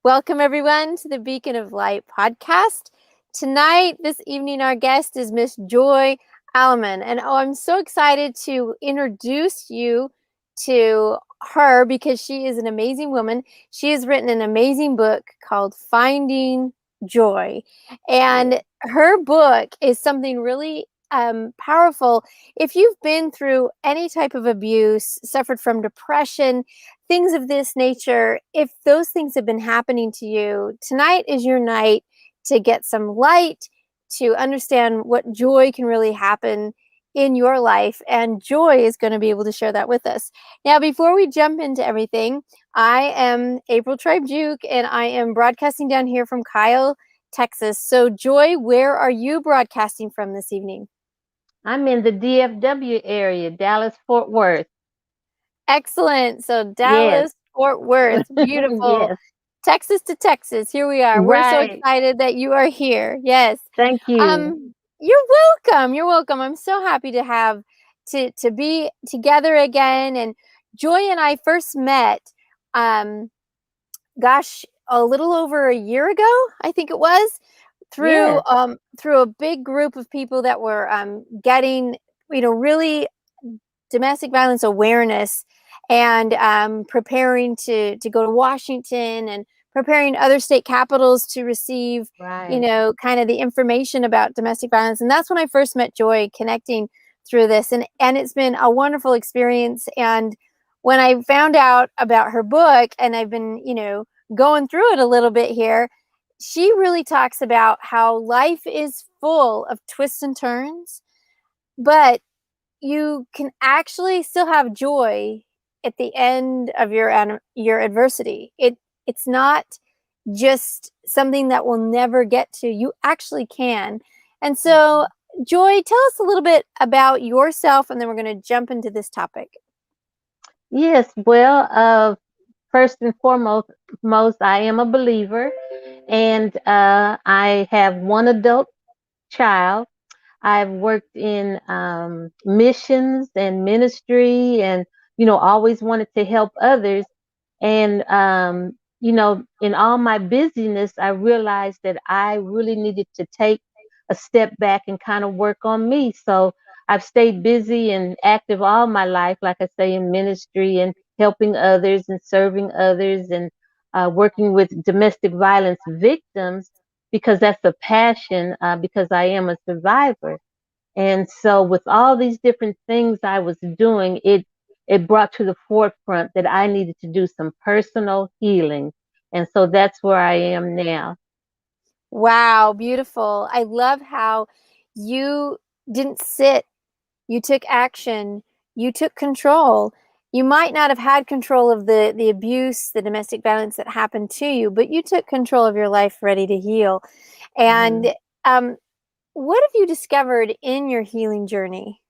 Welcome, everyone, to the Beacon of Light podcast. Tonight, this evening, our guest is Miss Joy Alaman. And I'm so excited to introduce you to her because she is an amazing woman. She has written an amazing book called Finding Joy. And her book is something really powerful. If you've been through any type of abuse, suffered from depression, things of this nature, if those things have been happening to you, tonight is your night to get some light, to understand what joy can really happen in your life. And Joy is going to be able to share that with us. Now, before we jump into everything, I am April Tribe Juke, and I am broadcasting down here from Kyle, Texas. So, Joy, where are you broadcasting from this evening? I'm in the DFW area, Dallas, Fort Worth. Excellent. So Yes. Dallas, Fort Worth, beautiful. Yes. Texas to Texas. Here we are. We're so Right. excited that you are here. Yes. Thank you. You're welcome. You're welcome. I'm so happy to have to be together again. And Joy and I first met gosh, a little over a year ago, I think it was, through Yes. through a big group of people that were getting, really domestic violence awareness, and preparing to go to Washington, and preparing other state capitals to receive, Right. kind of the information about domestic violence. And that's when I first met Joy, connecting through this. And it's been a wonderful experience. And when I found out about her book, and I've been, going through it a little bit here, she really talks about how life is full of twists and turns, but you can actually still have joy at the end of your adversity. It's not just something that will never get to. You actually can. And so, Mhm. Joy, tell us a little bit about yourself, and then we're going to jump into this topic. Yes. Well, first and foremost, I am a believer, and I have one adult child. I've worked in missions and ministry, and always wanted to help others. And in all my busyness, I realized that I really needed to take a step back and kind of work on me. So I've stayed busy and active all my life, like I say, in ministry and helping others and serving others, and working with domestic violence victims, because that's a passion, because I am a survivor. And so with all these different things I was doing, it brought to the forefront that I needed to do some personal healing. And so that's where I am now. Wow, beautiful. I love how you didn't sit. You took action. You took control. You might not have had control of the abuse, the domestic violence that happened to you, but you took control of your life, ready to heal. Mhm. And um, what have you discovered in your healing journey?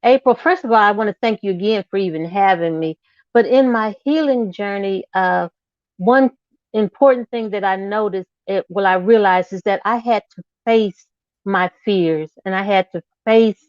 April, first of all, I want to thank you again for even having me. But in my healing journey, one important thing that I noticed, I realized, is that I had to face my fears, and I had to face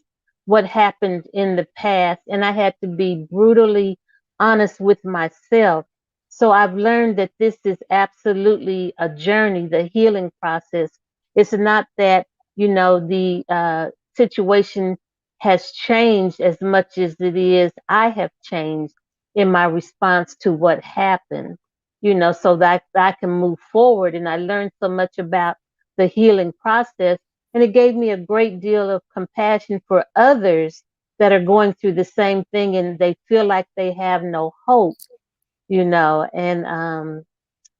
what happened in the past, and I had to be brutally honest with myself. So I've learned that this is absolutely a journey, the healing process. It's not that, the situation has changed as much as it is I have changed in my response to what happened, so that I can move forward. And I learned so much about the healing process, and it gave me a great deal of compassion for others that are going through the same thing and they feel like they have no hope, and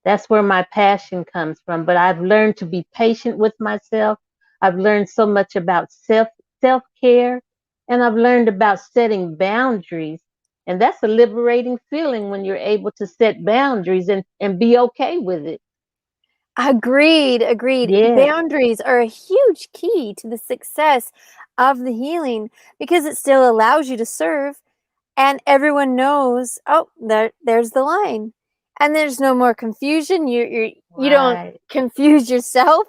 that's where my passion comes from. But I've learned to be patient with myself. I've learned so much about self-care, and I've learned about setting boundaries. And that's a liberating feeling when you're able to set boundaries and be okay with it. Agreed, agreed. Yes. Boundaries are a huge key to the success of the healing because it still allows you to serve, and everyone knows, oh, there's the line. And there's no more confusion. You don't Right. confuse yourself.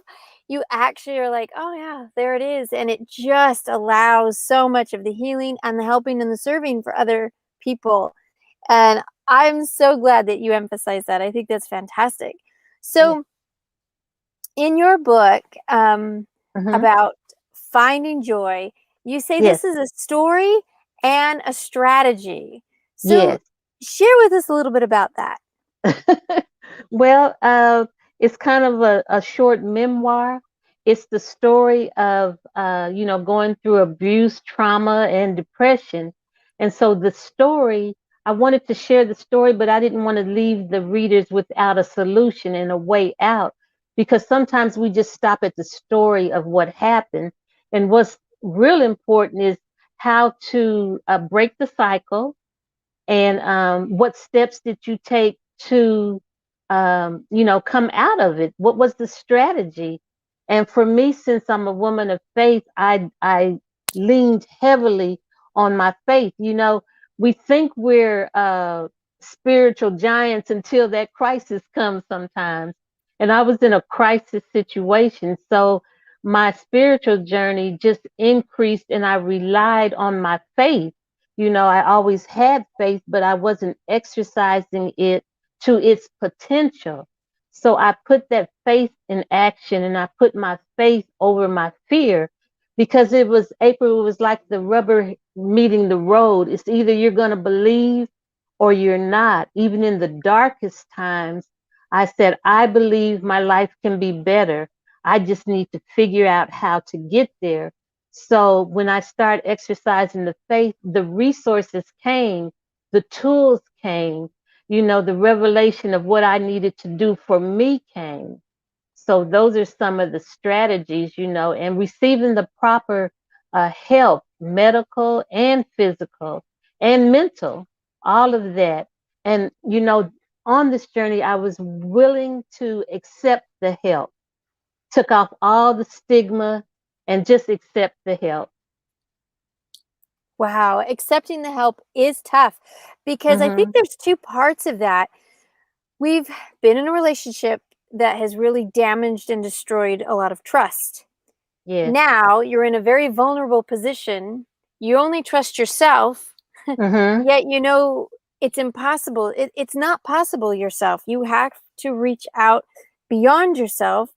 You actually are like, oh yeah, there it is. And it just allows so much of the healing and the helping and the serving for other people. And I'm so glad that you emphasize that. I think that's fantastic. Yeah. So, in your book Hmm. about finding joy, you say Yes. this is a story and a strategy. So, Yes. share with us a little bit about that. Well, it's kind of a short memoir. It's the story of, going through abuse, trauma, and depression. And so the story, I wanted to share the story, but I didn't want to leave the readers without a solution and a way out, because sometimes we just stop at the story of what happened. And what's real important is how to break the cycle, and what steps did you take to come out of it? What was the strategy? And for me, since I'm a woman of faith, I leaned heavily on my faith. We think we're spiritual giants until that crisis comes sometimes, and I was in a crisis situation, so my spiritual journey just increased, and I relied on my faith. I always had faith, but I wasn't exercising it to its potential. So I put that faith in action, and I put my faith over my fear, because it was like the rubber meeting the road. It's either you're going to believe or you're not. Even in the darkest times, I said, I believe my life can be better. I just need to figure out how to get there. So when I started exercising the faith, the resources came, the tools came, the revelation of what I needed to do for me came. So those are some of the strategies, and receiving the proper help, medical and physical and mental, all of that. And, on this journey, I was willing to accept the help, took off all the stigma, and just accept the help. Wow, accepting the help is tough because I think Hmm. there's two parts of that. We've been in a relationship that has really damaged and destroyed a lot of trust. Yes. Now you're in a very vulnerable position. You only trust yourself, Hmm. yet you know it's impossible. It's not possible yourself. You have to reach out beyond yourself.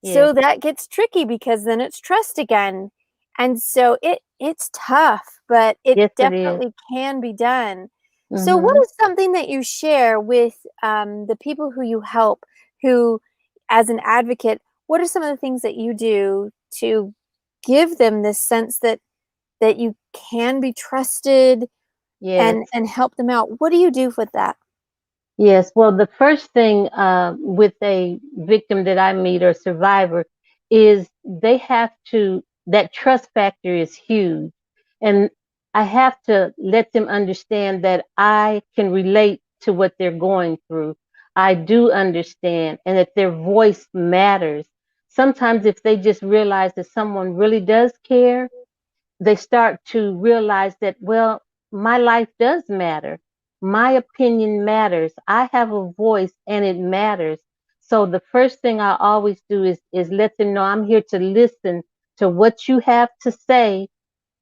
Yes. So that gets tricky because then it's trust again. And so it's tough, but it Yes, it is. definitely can be done. So what Hmm. is something that you share with the people who you help, who, as an advocate, what are some of the things that you do to give them this sense that you can be trusted Yes. and help them out? What do you do with that? Yes. Well, the first thing with a victim that I meet or survivor is that trust factor is huge. And I have to let them understand that I can relate to what they're going through. I do understand, and that their voice matters. Sometimes, if they just realize that someone really does care, they start to realize that, well, my life does matter. My opinion matters. I have a voice and it matters. So the first thing I always do is let them know I'm here to listen to what you have to say,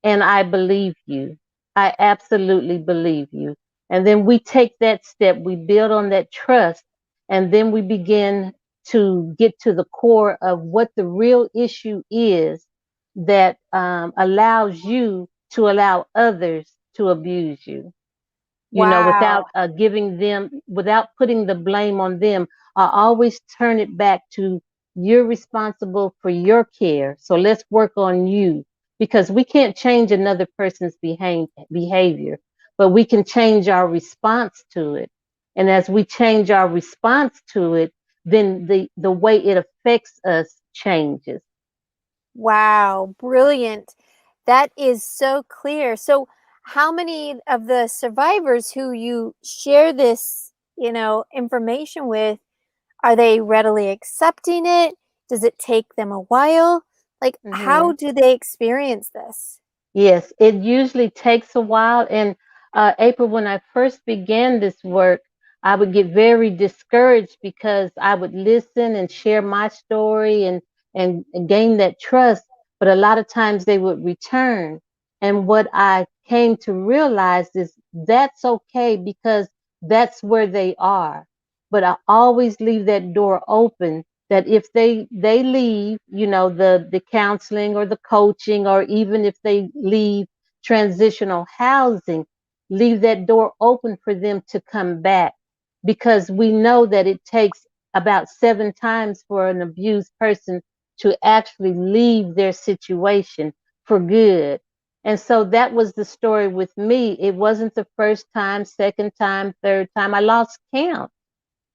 and I believe you. I absolutely believe you. And then we take that step, we build on that trust, and then we begin to get to the core of what the real issue is that allows you to allow others to abuse you, Wow. without without putting the blame on them. I always turn it back to, you're responsible for your care. So let's work on you, because we can't change another person's behavior, but we can change our response to it. And as we change our response to it, then the way it affects us changes. Wow, brilliant. That is so clear. So, how many of the survivors who you share this, information with, are they readily accepting it? Does it take them a while? Like, how Hmm. do they experience this? Yes, it usually takes a while. And April, when I first began this work, I would get very discouraged because I would listen and share my story and gain that trust. But a lot of times they would return. And what I came to realize is that's okay, because that's where they are. But I always leave that door open that if they leave, the counseling or the coaching, or even if they leave transitional housing, leave that door open for them to come back, because we know that it takes about 7 times for an abused person to actually leave their situation for good. And so that was the story with me. It wasn't the first time, second time, third time. I lost count.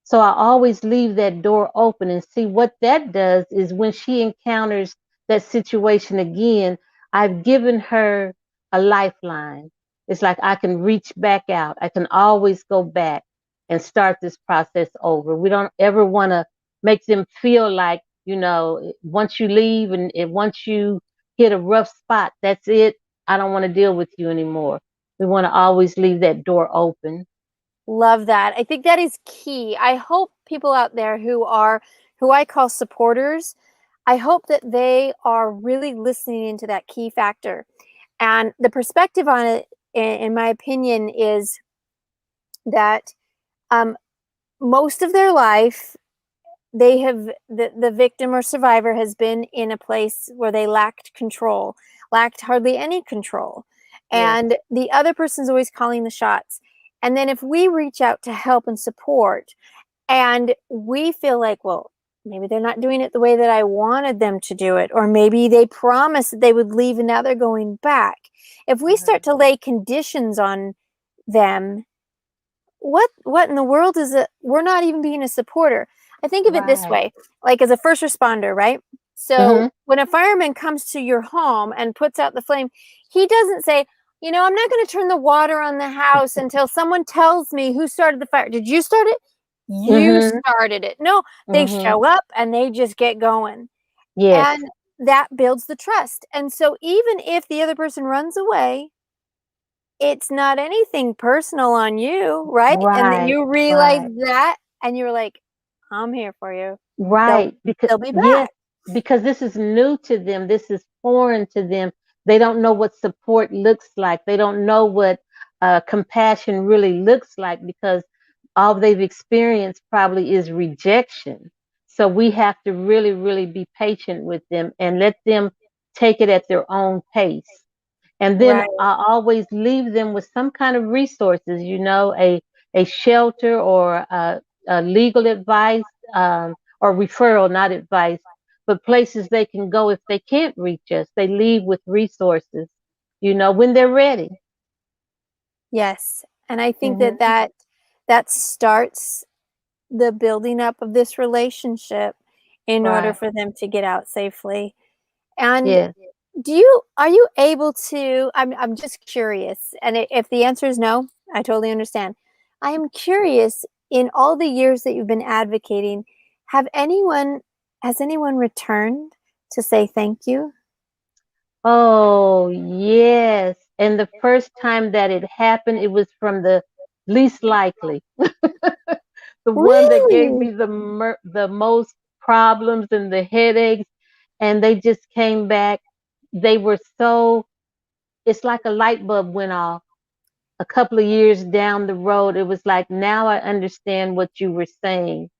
So I always leave that door open, and see what that does is when she encounters that situation again, I've given her a lifeline. It's like I can reach back out. I can always go back and start this process over. We don't ever want to make them feel like, once you leave and once you hit a rough spot, that's it. I don't want to deal with you anymore. We want to always leave that door open. Love that. I think that is key. I hope people out there who I call supporters, I hope that they are really listening into that key factor. And the perspective on it, in my opinion, is that um, most of their life, the victim or survivor has been in a place where they lacked control, lacked hardly any control. Yes. And the other person's always calling the shots. And then if we reach out to help and support, and we feel like, well, maybe they're not doing it the way that I wanted them to do it, or maybe they promised that they would leave and now they're going back. If we start to lay conditions on them, what in the world is it? We're not even being a supporter. I think of it this Right. way, like as a first responder, right? So Mm-hmm. when a fireman comes to your home and puts out the flame, he doesn't say, I'm not going to turn the water on the house until someone tells me who started the fire. Did you start it? You Mm-hmm. started it. No, they Mm-hmm. show up and they just get going. Yes. And that builds the trust. And so even if the other person runs away, it's not anything personal on you, right? And then Right. you realize Right. that and you're like, I'm here for you. They'll Right. Because they'll be yes, back. because this is new to them. This is foreign to them. They don't know what support looks like. They don't know what compassion really looks like, because all they've experienced probably is rejection. So we have to really, really be patient with them and let them take it at their own pace. And then Right. I always leave them with some kind of resources, a shelter, or legal advice, or referral, not advice, but places they can go if they can't reach us. They leave with resources, when they're ready. Yes. And I think that Hmm. that starts the building up of this relationship in order Right. for them to get out safely. And Yes. are you able to, I'm just curious, and if the answer is no, I totally understand. I am curious, in all the years that you've been advocating, have anyone has anyone returned to say thank you? Oh, yes. And the first time that it happened, it was from the least likely. The one that gave Really? me the most problems and the headaches, and they just came back. They were so, it's like a light bulb went off a couple of years down the road. It was like, now I understand what you were saying,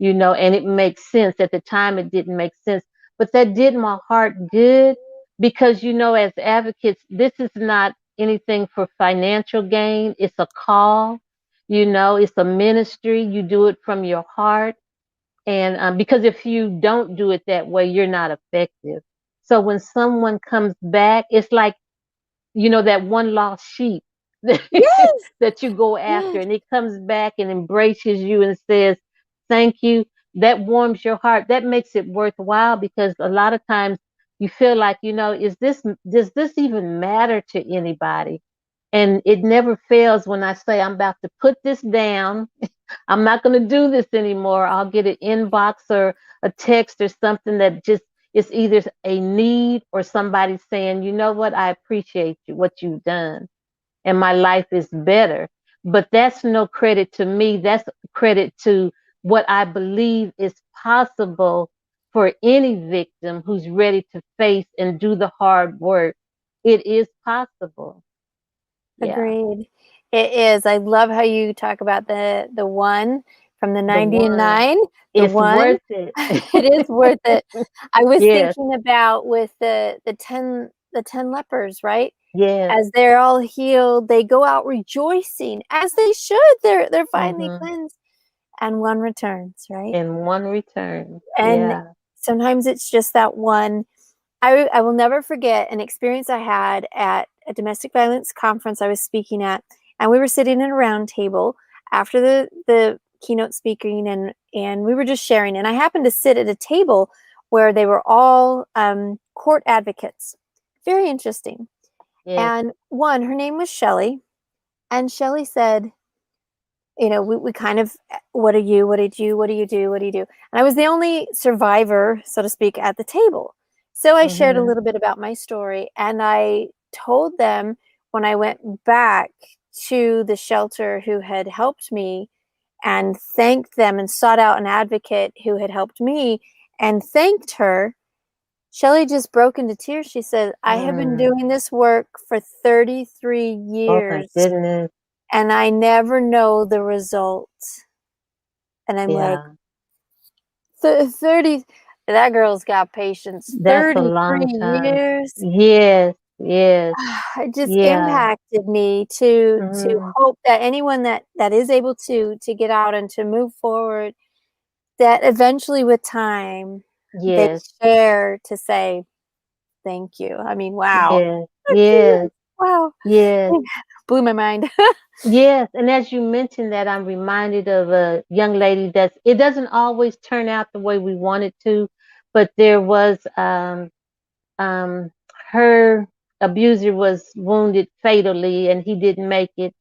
and it makes sense. At the time, it didn't make sense, but that did my heart good, because, as advocates, this is not anything for financial gain. It's a call, it's a ministry. You do it from your heart. And because if you don't do it that way, you're not effective. So when someone comes back, it's like, that one lost sheep Yes. that you go after, and it comes back and embraces you and says, thank you. That warms your heart. That makes it worthwhile, because a lot of times you feel like, does this even matter to anybody? And it never fails when I say, I'm about to put this down. I'm not going to do this anymore. I'll get an inbox or a text or something that just is either a need or somebody saying, you know what, I appreciate you, what you've done, and my life is better. But that's no credit to me. That's credit to what I believe is possible for any victim who's ready to face and do the hard work. It is possible. Yeah. Agreed. It is. I love how you talk about the one from the The 90 and one. 9, the It's one. worth it. It is worth it. I was Yes, thinking about with the 10 lepers, right? yes. As they're all healed, they go out rejoicing, as they should. They're finally Mm-hmm. cleansed, and one returns, right? And one return. And Yeah. sometimes it's just that one. I will never forget an experience I had at a domestic violence conference I was speaking at, and we were sitting at a round table after the keynote speaking, and we were just sharing. And I happened to sit at a table where they were all court advocates. Very interesting. Yes. And one, her name was Shelley, and Shelley said, we kind of, what are you? What did you? What do you do? What do you do? And I was the only survivor, so to speak, at the table. So I shared a Mm-hmm. little bit about my story, and I told them when I went back to the shelter who had helped me and thanked them and sought out an advocate who had helped me and thanked her. Shelley just broke into tears. She said, I have been Mm. doing this work for 33 Oh my years goodness. and I never know the result. And I'm like, Yeah. 30, that girl's got patience. That's a 33 long time. years. Yes, yes, It just yeah. impacted me to Mm-hmm. hope that anyone that is able to get out and to move forward, that eventually with time they Yes, share to say thank you. I mean, wow. yes, The tears. yes, Wow. yes. Blew my mind. Yes, and as you mentioned that, I'm reminded of a young lady that's, it doesn't always turn out the way we want it to, but there was um her abuser was wounded fatally and he didn't make it,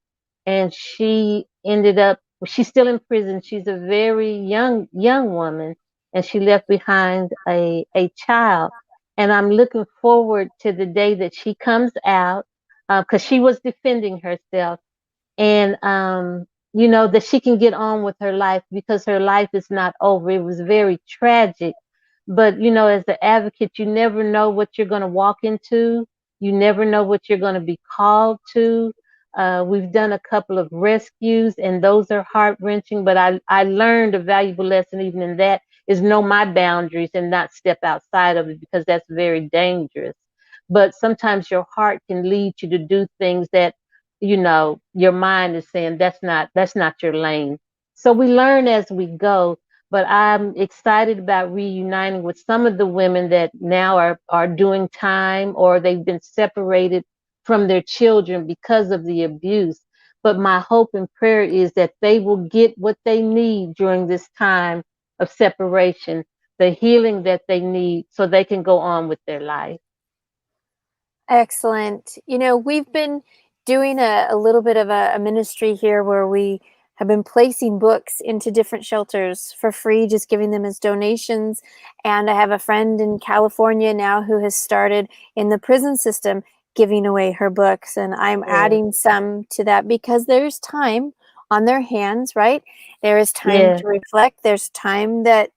and she ended up, she's still in prison. She's a very young woman, and she left behind a child. And I'm looking forward to the day that she comes out, because she was defending herself, and that she can get on with her life because her life is not over. It was very tragic, but as an advocate, you never know what you're going to walk into. You never know what you're going to be called to. We've done a couple of rescues, and those are heart wrenching, but I learned a valuable lesson even in that, is know my boundaries and not step outside of it, because that's very dangerous. But sometimes your heart can lead you to do things that your mind is saying that's not your lane. So we learn as we go, but I'm excited about reuniting with some of the women that now are doing time, or they've been separated from their children because of the abuse. But my hope and prayer is that they will get what they need during this time of separation, the healing that they need, so they can go on with their life. Excellent. We've been doing a little bit of a ministry here where we have been placing books into different shelters for free, just giving them as donations. And I have a friend in California now who has started in the prison system giving away her books. And I'm Yes, adding some to that because there's time on their hands, right? There is time yes, to reflect. There's time that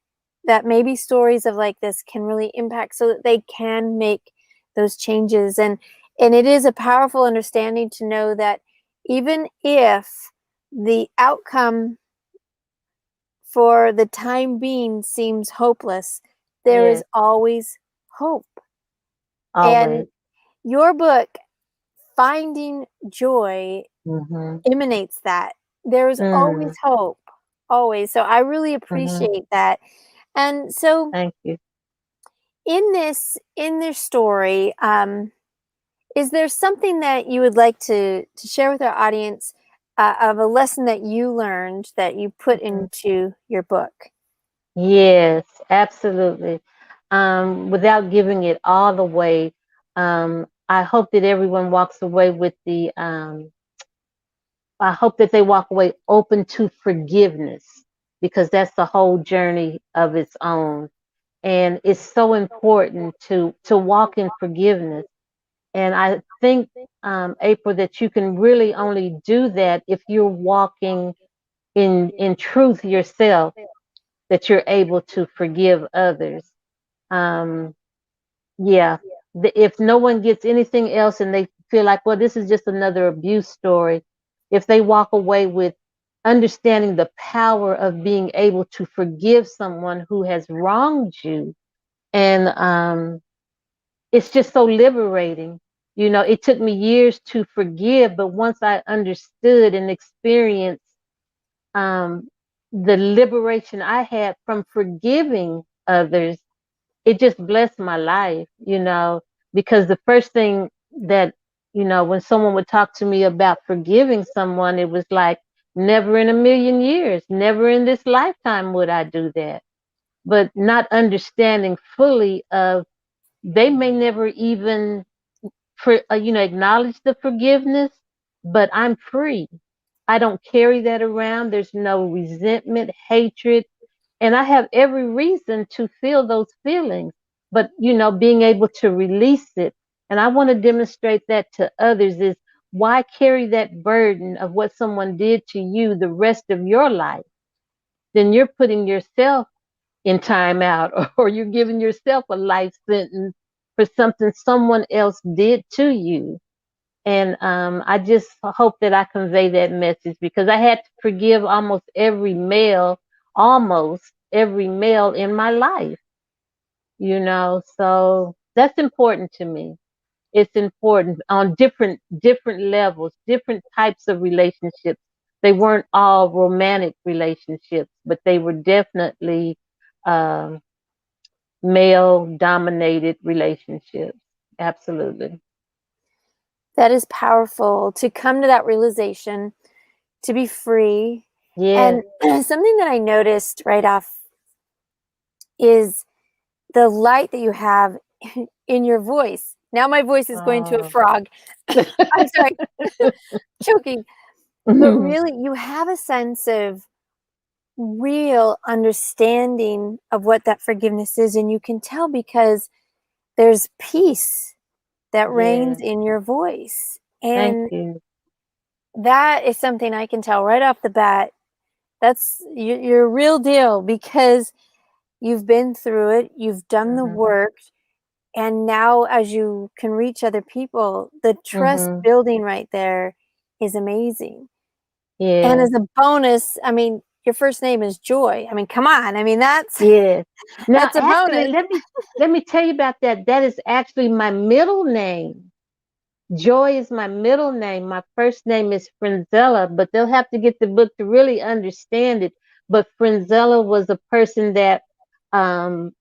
maybe stories of like this can really impact so that they can make those changes. And it is a powerful understanding to know that even if the outcome for the time being seems hopeless, there is yes, always hope. And always. your book, Finding Joy, Mm-hmm. emanates that. There is always Mm, hope, always. So I really mm-hmm. appreciate that. And so Thank you. in this story, is there something that you would like to share with our audience, of a lesson that you learned that you put Mhm. into your book? Yes, absolutely. Without giving it all away, I hope that everyone walks away with I hope that they walk away open to forgiveness, because that's the whole journey of its own. And it's so important to walk in forgiveness. And I think, April, that you can really only do that if you're walking in truth yourself, that you're able to forgive others. Um, yeah, if no one gets anything else and they feel like, well, this is just another abuse story, if they walk away with understanding the power of being able to forgive someone who has wronged you. And it's just so liberating. You know, it took me years to forgive, but once I understood and experienced um, the liberation I had from forgiving others, it just blessed my life, you know, because the first thing that, you know, when someone would talk to me about forgiving someone, it was like, never in a million years, never in this lifetime would I do that. But not understanding fully of they may never even acknowledge the forgiveness, but I'm free. I don't carry that around. There's no resentment, hatred, and I have every reason to feel those feelings. But being able to release it, and I want to demonstrate that to others, is why carry that burden of what someone did to you the rest of your life? Then you're putting yourself in timeout, or you're giving yourself a life sentence for something someone else did to you. And I just hope that I convey that message, because I had to forgive almost every male in my life, so that's important to me. It's important on different levels, different types of relationships. They weren't all romantic relationships, but they were definitely um, male dominated relationships. Absolutely. That is powerful to come to that realization, to be free. Yeah. And something that I noticed right off is the light that you have in your voice. Now my voice is going to a Oh. frog. I'm sorry, choking. But really, you have a sense of real understanding of what that forgiveness is. And you can tell because there's peace that reigns Yeah. in your voice. Thank And you. that is something I can tell right off the bat. That's you're a real deal, because you've been through it, you've done the Mhm. work, and now as you can reach other people, the trust Mhm. building right there is amazing. And Yeah. as a bonus, I mean, your first name is Joy. I mean, come on. I mean, that's Yeah. Now, that's a actually, bonus. let me tell you about that. That is actually my middle name. Joy is my middle name. My first name is Frenzella, but they'll have to get the book to really understand it. But Frenzella was a person that um,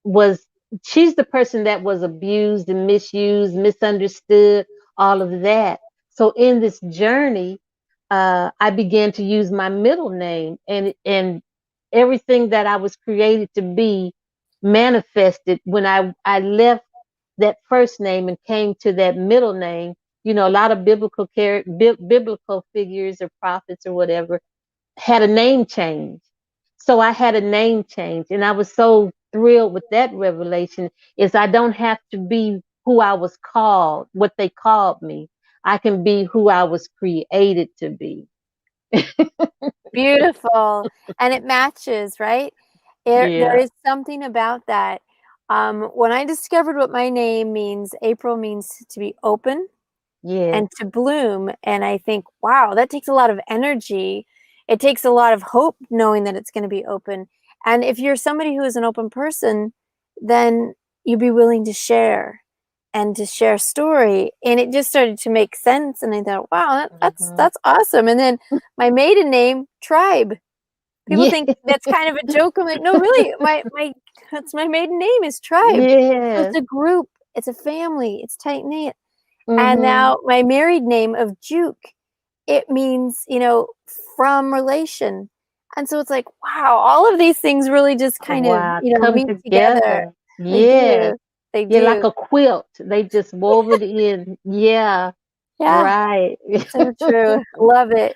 was, she's the person that was abused and misused, misunderstood, all of that. So in this journey, I began to use my middle name, and everything that I was created to be manifested when I left that first name and came to that middle name. A lot of biblical figures or prophets or whatever had a name change. So I had a name change, and I was so thrilled with that revelation. Is I don't have to be who I was called, what they called me. I can be who I was created to be. Beautiful. And it matches, right? There Yeah. is something about that. When I discovered what my name means, April means to be open Yes. and to bloom. And I think, wow, that takes a lot of energy. It takes a lot of hope knowing that it's going to be open. And if you're somebody who is an open person, then you'd be willing to share and to share story. And it just started to make sense. And I thought, wow, Mhm. that's awesome. And then my maiden name, Tribe. People Yeah. think that's kind of a joke. I'm like, no, really, my that's my maiden name is Tribe. So it's Yes. a group, it's a family, it's tight knit. And Mhm. now my married name of Juke, it means, from relation. And so it's like, wow, all of these things really just kind of, Wow. Come meet together. together. They Yes. do. They Yeah, like do. a quilt. They just wove it in. Yeah. Yeah, Right. so true. Love it.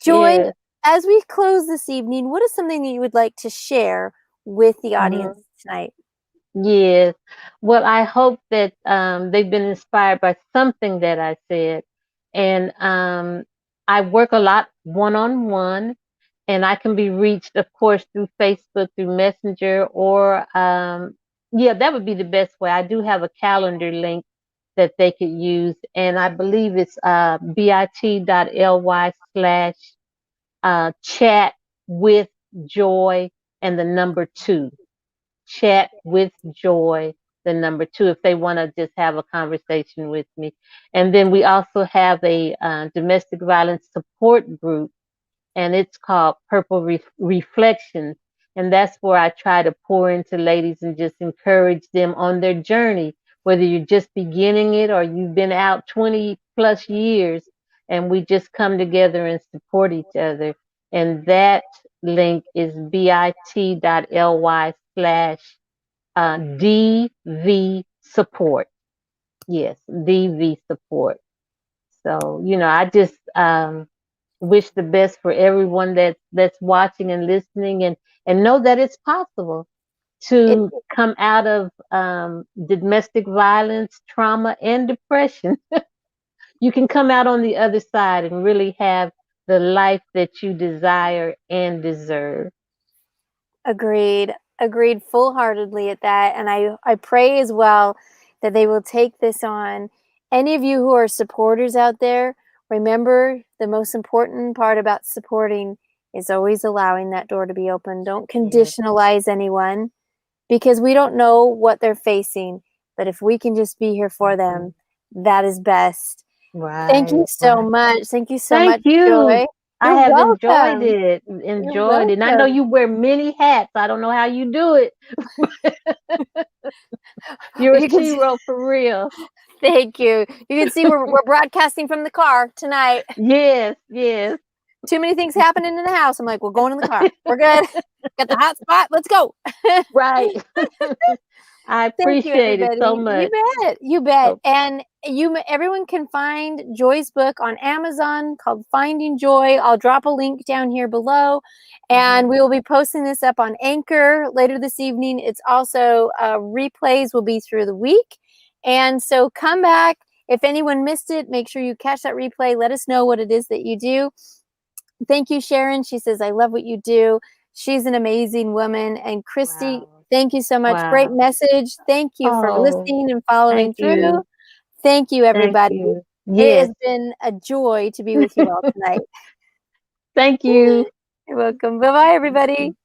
Joy, Yeah. as we close this evening, what is something that you would like to share with the audience Mhm. tonight? Yes. Well, I hope that they've been inspired by something that I said. And I work a lot one-on-one, and I can be reached, of course, through Facebook, through Messenger, or yeah, that would be the best way. I do have a calendar link that they could use. And I believe it's bit.ly/chat with joy and the number 2. Chat with joy, the number 2, if they want to just have a conversation with me. And then we also have a domestic violence support group, and it's called Purple Reflections. And that's where I try to pour into ladies and just encourage them on their journey, whether you're just beginning it or you've been out 20 plus years, and we just come together and support each other. And that link is bit.ly/DV support. Yes, DV support. So, I just wish the best for everyone that's watching and listening, and know that it's possible It to come out of domestic violence, trauma, and depression. You can come out on the other side and really have the life that you desire and deserve. agreed full-heartedly at that. And I pray as well that they will take this on. Any of you who are supporters out there, remember the most important part about supporting is always allowing that door to be open. Don't conditionalize anyone, because we don't know what they're facing. But if we can just be here for them, that is best. Thank you Right. so much. Thank you so Thank much, you. Joy. I You're have enjoyed welcome. it. You're Enjoyed it. And I know welcome. you wear many hats. I don't know how you do it. You're a You can hero for real. Thank you. You can see we're broadcasting from the car tonight. Yes, yes. Too many things happening in the house. I'm like, we're going in the car. We're good. Got the hot spot. Let's go. Right. I Thank you, appreciate it so everybody. much. You bet. So, And everyone can find Joy's book on Amazon called Finding Joy. I'll drop a link down here below, and we will be posting this up on Anchor later this evening. It's also replays will be through the week, and so come back. If anyone missed it, make sure you catch that replay. Let us know what it is that you do. Thank you, Sharon. She says, I love what you do. She's an amazing woman. And Christy, wow. thank you so much. Great Wow. message. Thank you for Oh, listening and following thank through. you. Thank you, Thank everybody. you. It has Yes. been a joy to be with you all tonight. Thank you. You're welcome. Bye-bye, everybody.